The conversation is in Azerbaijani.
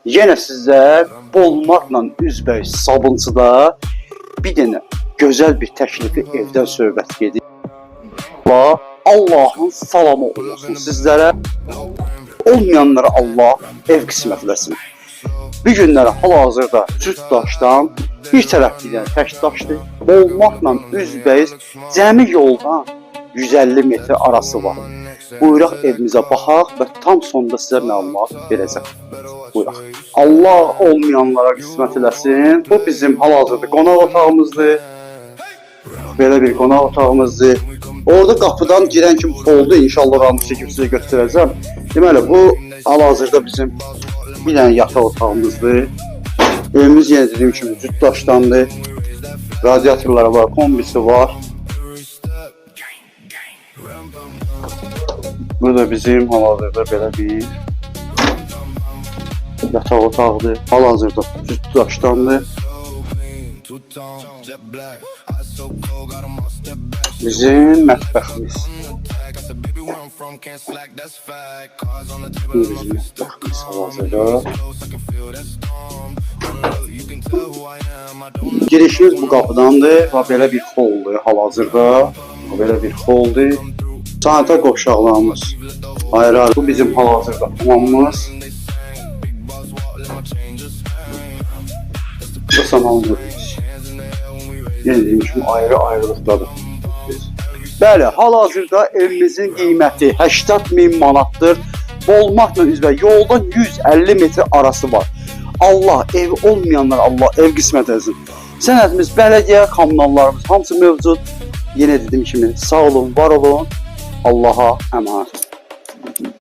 Yenə sizə bolmaqla üzbəüz Sabunçuda bir dənə gözəl bir təklifi evdən söhbət gedir. Və Allahın salamı olsun sizlərə. Olmayanlara Allah ev qismətləsin. Bir günlərə hal-hazırda Cütdaşdan bir tərəflikdən Təkdaşdır. Bolmaqla üzbəüz cəmi yoldan 150 metr arası var. Buyuraq evimizə baxaq və tam sonunda sizə məlumat verəcəm. Buyuraq. Allah olmayanlara qismət eləsin. Bu bizim hal-hazırda qonaq otağımızdır. Belə bir qonaq otağımızdır. Orada qapıdan girən kimi oldu. İnşallah oranı çəkib sizə göstərəcəm. Deməli, bu hal-hazırda bizim bir dənə yataq otağımızdır. Evimiz yenə dediyim kimi Cütdaşdandır. Radiatorları var, kombisi var. Burada bizim hal-hazırda belə bir yataq otağıdır. Hal-hazırda Cütdaşdandır. Bizim mətbəximiz. Bizim mətbəximiz hal-hazırda. Girişimiz bu qapıdandır və belə bir holdur hal-hazırda. Belə bir holdur. Sanitar qovşaqlarımız ayrı-ayrı. Bu bizim hal-hazırda hamamımız. Bu samanlığımız. Yenə deyim kimi ayrı-ayrılıqdadır. Bəli, hal-hazırda evimizin qiyməti 80.000 manatdır. Bolmaqla üzbə yoldan 150 metr arası var. Allah ev olmayanlar Allah ev qismət etsin. Sənədimiz, bələdiyyə, kommunallarımız hamısı mövcud. Yenə dediyim kimi sağ olun, var olun. Allah'a emanet.